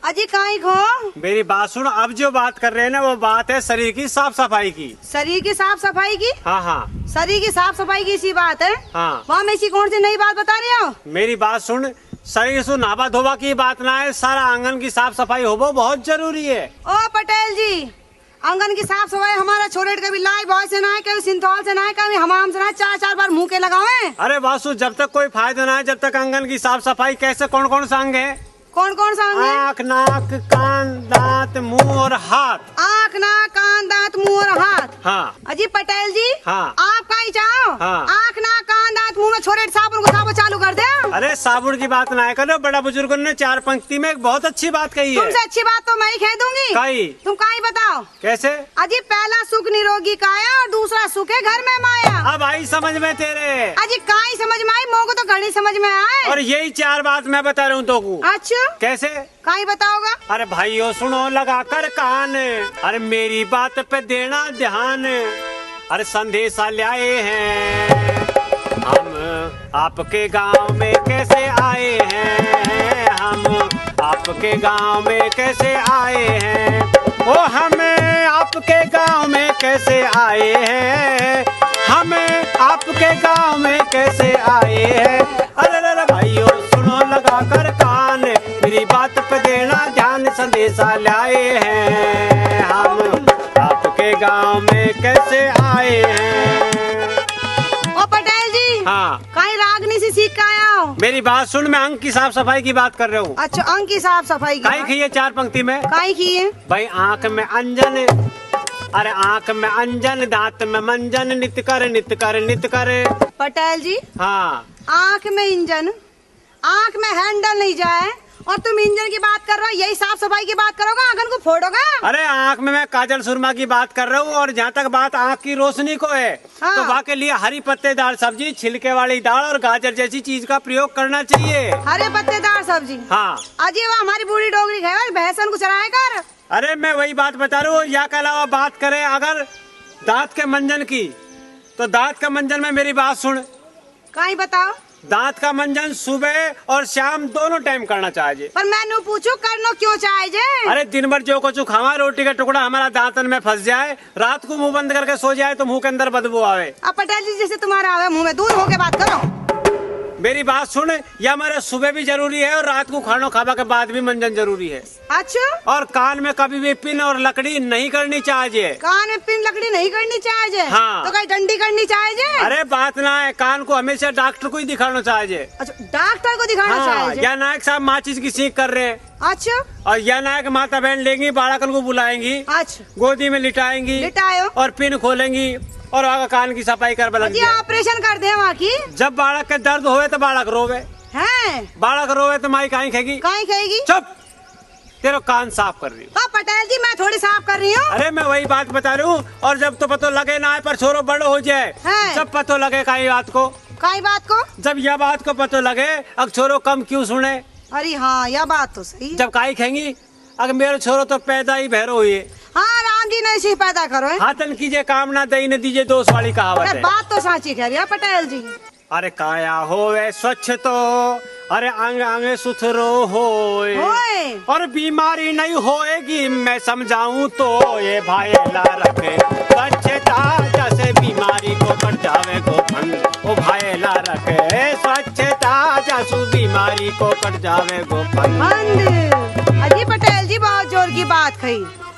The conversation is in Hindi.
अजी काई खो। मेरी बात सुन, अब जो बात कर रहे हैं ना वो बात है शरीर की साफ सफाई की। शरीर की साफ सफाई की? हाँ हाँ, शरीर की साफ सफाई की इसी बात है। हाँ। वहाँ में ऐसी कौन सी नई बात बता रहे हो? मेरी बात सुन, शरीर से नहावा धोवा की बात ना है, सारा आंगन की साफ सफाई हो वो बहुत जरूरी है। ओ पटेल जी, आंगन की साफ सफाई हमारा छोरे कभी लाई बॉय से ना है, कभी सिंथौल से ना है, कभी हमाम से ना है, 4-4 बार मुंह के लगावे। अरे वासु, जब तक कोई फायदा ना है, जब तक आंगन की साफ सफाई कैसे? कौन कौन सा अंग है? कौन कौन सा अंग है? आँख, नाक, कान, दांत, मुंह और हाथ। आँख, नाक, कान, दांत, मुंह और हाथ। हाँ अजी पटेल जी, हाँ। आप कहीं चाहो? हाँ। आँख, नाक, कान, दांत, मुंह में छोरे साबुन को चालू कर दे। अरे साबुन की बात ना है करो, बड़ा बुजुर्गों ने 4 पंक्ति में एक बहुत अच्छी बात कही है। तुमसे अच्छी बात तो मैं ही कह दूंगी। काई? तुम काई बताओ। कैसे? अजी पहला सुख निरोगी काया और दूसरा सुख है घर में माया। अब आई समझ में तेरे? अजी काई समझ में आई, मोको तो घड़ी समझ में आए। और यही 4 बात मैं बता रहा हूँ तो को। अच्छा कैसे? काई बताओगा? अरे भाइयों सुनो लगा कर कान, अरे मेरी बात पे देना ध्यान। अरे संदेशा लाए हैं हम, आपके गांव में कैसे आए हैं हम, आपके गांव में कैसे आए हैं, ओ हमें आपके गांव में कैसे आए हैं, हमें आपके गांव में कैसे आए हैं। अरे भाइयों सुनो लगा कर कान, मेरी बात पे देना ध्यान, संदेशा लाए हैं हम, आपके गांव में कैसे आए हैं। ओ पटेल जी, हाँ। काई रागनी से सीख के आया हो? मेरी बात सुन, मैं अंग की साफ सफाई की बात कर रहा हूँ। अच्छा अंग की साफ सफाई काई की? खी है 4 पंक्ति में? काई की है? भाई आंख में अंजन, अरे आंख में अंजन, दांत में मंजन, नित कर नित कर नित कर। पटेल जी, हाँ। आँख में इंजन, आँख में हैंडल नहीं जाए और तुम इंजन की बात कर रहे हो, यही साफ सफाई की बात करोगे? आंगन को फोड़ोगे? अरे आंख में मैं काजल सुरमा की बात कर रहा हूँ, और जहाँ तक बात आंख की रोशनी को है, हाँ। तो वहाँ के लिए हरी पत्तेदार सब्जी, छिलके वाली दाल और गाजर जैसी चीज का प्रयोग करना चाहिए। हरे पत्तेदार सब्जी? हाँ। अजी वो हमारी बूढ़ी डोगरी है, भैंसन को चराया कर। अरे मैं वही बात बता रहा हूँ। या के अलावा बात करें अगर दांत के मंजन की, तो दांत का मंजन में मेरी बात सुन। काई बताओ? दांत का मंजन सुबह और शाम दोनों टाइम करना चाहिए। पर मैंने पूछू करनो क्यों चाहिए? अरे दिन भर जो कुछ खावा, रोटी का टुकड़ा हमारा दांतन में फंस जाए, रात को मुंह बंद करके सो जाए तो मुंह के अंदर बदबू आवे। अब पटेल जी जैसे तुम्हारा आवे मुंह में दूध होके बात करो। मेरी बात सुन, या हमारे सुबह भी जरूरी है और रात को खाना खावा के बाद भी मंजन जरूरी है। अच्छा, और कान में कभी भी पिन और लकड़ी नहीं करनी चाहिए। कान में पिन लकड़ी नहीं करनी चाहिए? हाँ। तो कहीं डंडी करनी चाहिए? अरे बात ना है, कान को हमेशा डॉक्टर को ही दिखाना चाहिए। अच्छा डॉक्टर को दिखाना हाँ, चाहिए? या नायक साहब माचिस की सीख कर रहे हैं, अच्छा और या नायक माता बहन लेंगी, बालकन को बुलाएंगी, अच्छा गोदी में लिटाएंगी लिटायो और पिन खोलेंगी और आगे कान की सफाई कर जी बलंगी। ऑपरेशन कर दे वहाँ की। जब बालक के दर्द होवे तो बालक रोवे, हैं? बालक रोवे तो माई काई खेगी। काई कहेगी? चुप, तेरे कान साफ कर रही हूँ। हाँ पटेल जी मैं थोड़ी साफ कर रही हूँ। अरे मैं वही बात बता रही हूँ। और जब तो पतो लगे ना है पर छोरो बड़ो हो जाए, हैं? जब पतो लगे काई बात को, काई बात को? जब यह बात को पतो लगे अब छोरो कम क्यों सुने। अरे हाँ यह बात तो सही है। जब काई खेंगी, अगर मेरे छोरो तो पैदा ही भैरो हुई है। हाँ राम जी ने इसी पैदा करो है। हाथन कीजिए काम ना दई न दीजिए दोष वाली कहावत अरे है। बात तो साची कह रही है पटेल जी। अरे काया होवे स्वच्छ तो, अरे अंग अंग सुथरो होए, होए। और बीमारी नहीं होएगी मैं समझाऊं तो, ये भाई ला रखे स्वच्छता जैसे बीमारी को कट जावे गोपन, ओ भाई ला रखे स्वच्छता जैसे बीमारी को कट जावे गोपन। बंद। अजी पटेल जी बहुत जोर की बात कही।